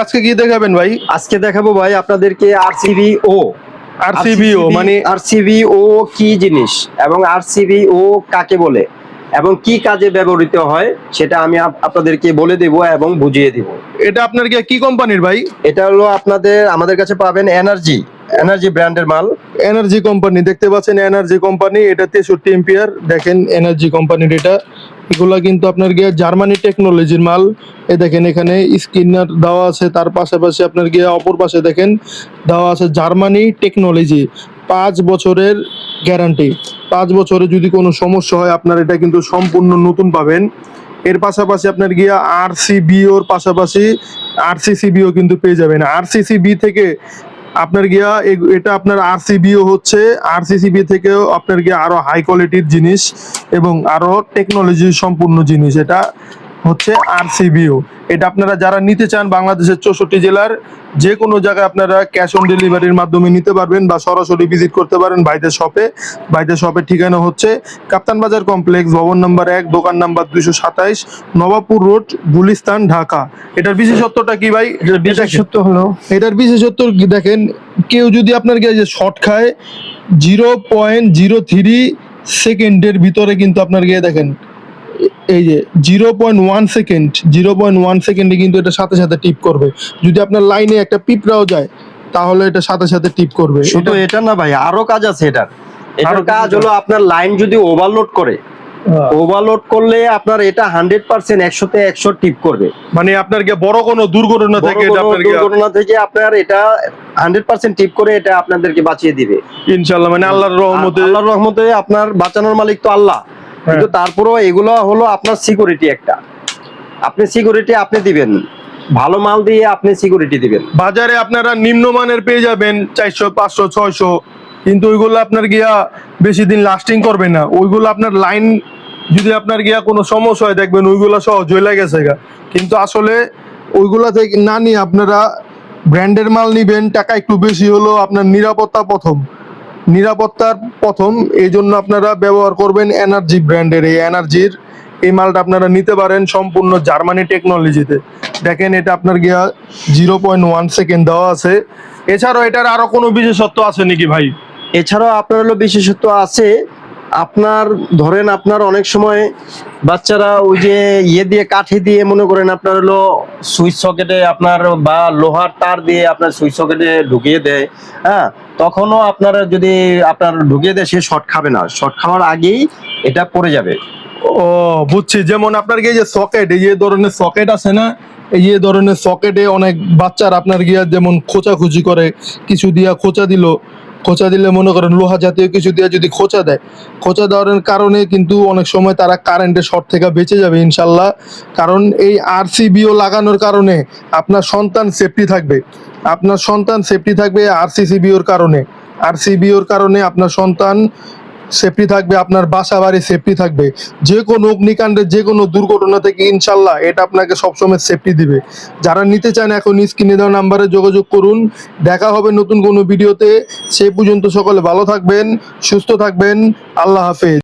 আজকে কি দেখাবেন ভাই? আজকে দেখাবো ভাই আপনাদেরকে আরসিবিও। আরসিবিও মানে আরসিবিও কি জিনিস এবং আরসিবিও কাকে বলে এবং কি কাজে ব্যবহৃত হয় সেটা আমি আপনাদেরকে বলে দেব এবং বুঝিয়ে দেব। এটা আপনার কি কোম্পানির ভাই? এটা হলো আমাদের কাছে পাবেন এনার্জি ব্র্যান্ডের মাল। এনার্জি কোম্পানি দেখতে পাচ্ছেন, এনার্জি কোম্পানি। এটা 63 এম্পিয়ার। দেখেন এনার্জি কোম্পানির এটা। এগুলা কিন্তু আপনার জার্মানি টেকনোলজির মাল। দেখেন এখানে স্ক্রিনার দেওয়া আছে, তার পাশাপাশি আপনার অপর পাশে দেখেন দেওয়া আছে জার্মানি টেকনোলজি, 5 বছরের গ্যারান্টি। 5 বছরে যদি কোনো সমস্যা হয় আপনার এটা কিন্তু সম্পূর্ণ নতুন পাবেন। এর পাশাপাশি আপনার আরসিবিওর পাশাপাশি আরসিসিবিও কিন্তু পেয়ে যাবেন। আরসিসিবি থেকে আপনার এটা আপনার আরসিবিও হচ্ছে, আরসিসিবি থেকেও আপনার আরো হাই কোয়ালিটির জিনিস এবং আরো টেকনোলজি সম্পূর্ণ জিনিস। এটা হচ্ছে আরসিবিও। এটা আপনারা যারা নিতে চান বাংলাদেশের 64 জেলার যে কোনো জায়গায় আপনারা ক্যাশ অন ডেলিভারির মাধ্যমে নিতে পারবেন বা সরাসরি ভিজিট করতে পারেন ভাইদের শপে। ভাইদের শপের ঠিকানা হচ্ছে কাপ্তান বাজার কমপ্লেক্স, ভবন নাম্বার 1, দোকান নাম্বার 227, নবাবপুর রোড, গুলিস্তান, ঢাকা। এটার বিশেষত্বটা কি ভাই? এটার বিশেষত্ব দেখেন, কেউ যদি আপনার যে শর্ট খায় 0.03 সেকেন্ডের ভিতরে কিন্তু আপনার দেখেন এই যে 0.1 সেকেন্ড, 0.1 সেকেন্ডে কিন্তু এটা সাথে সাথে টিপ করবে। যদি আপনার লাইনে একটা পিঁপড়াও যায় তাহলে এটা সাথে সাথে টিপ করবে। শুধু এটা না ভাই, আরো কাজ আছে এটার কাজ হলো আপনার লাইন যদি ওভারলোড করে, ওভারলোড করলে আপনার এটা 100% 100তে 100 টিপ করবে। মানে আপনার বড় কোনো দুর্ঘটনা থেকে আপনার এটা 100% টিপ করে এটা আপনাদেরকে বাঁচিয়ে দিবে ইনশাআল্লাহ। মানে আল্লাহর রহমতে আপনার বাঁচানোর মালিক তো আল্লাহ, কিন্তু তারপরেও এগুলো হলো আপনার সিকিউরিটি একটা। আপনি সিকিউরিটি আপনি দিবেন, ভালো মাল দিয়ে আপনি সিকিউরিটি দিবেন। বাজারে আপনারা নিম্নমানের পেয়ে যাবেন 400, 500, 600, কিন্তু ওইগুলো আপনার বেশি দিন লাস্টিং করবে না। ওইগুলো আপনার লাইন যদি আপনার কোনো সমস্যা হয় দেখবেন ওইগুলো সহ জ্বলে গেছে কিন্তু আসলে ওইগুলা থেকে না নিয়ে আপনারা ব্র্যান্ডের মাল নিবেন। টাকা একটু বেশি হলো, আপনার নিরাপত্তার প্রথম, এই জন্য আপনারা ব্যবহার করবেন এনার্জি ব্র্যান্ডের। এই মালটা আপনারা নিতে পারেন সম্পূর্ণ জার্মানি টেকনোলজিতে। দেখেন এটা আপনার 0.1 সেকেন্ড দেওয়া আছে। এছাড়াও এটার আরো কোনো বিশেষত্ব আছে নাকি ভাই? এছাড়াও আপনার হলো বিশেষত্ব আছে। আপনার ধরেন আপনার অনেক সময় বাচ্চারা ওই যে দিয়ে কাঠি দিয়ে মনে করেন আপনার হলো সুইচ সকেটে আপনার বা লোহার তার দিয়ে আপনার সুইচ সকেটে ঢুকিয়ে দেয়, হ্যাঁ, তখনও আপনারা যদি আপনার ঢুকিয়ে দেয় সে শর্ট খাবে না, শর্ট খাওয়ার আগেই এটা পড়ে যাবে। ও বুঝছি। যেমন আপনার যে সকেট, এই ধরনের সকেট আছে না, এই ধরনের সকেটে অনেক বাচ্চার আপনার যেমন খোঁচাখুচি করে, কিছু দিয়া খোঁচা দিলে মনে করেন লোহা জাতীয় কিছু দিয়ে যদি খোঁচা দেওয়ার কারণে কিন্তু অনেক সময় তারা কারেন্টের শর্ট থেকে বেঁচে যাবে ইনশাল্লাহ। কারণ এই আরসিবিও লাগানোর কারণে আপনার সন্তান সেফটি থাকবে। আরসিবিওর কারণে আপনার সন্তান সেফটি থাকবে, আপনার বাসা বাড়ি সেফটি থাকবে। যে কোনো অগ্নিকাণ্ডে, যে কোনো দুর্ঘটনা থেকে ইনশাল্লাহ এটা আপনাকে সবসময় সেফটি দিবে। যারা নিতে চান এখন স্ক্রিনে দেওয়া নাম্বারে যোগাযোগ করুন। দেখা হবে নতুন কোনো ভিডিওতে। সেই পর্যন্ত সকলে ভালো থাকবেন, সুস্থ থাকবেন। আল্লাহ হাফেজ।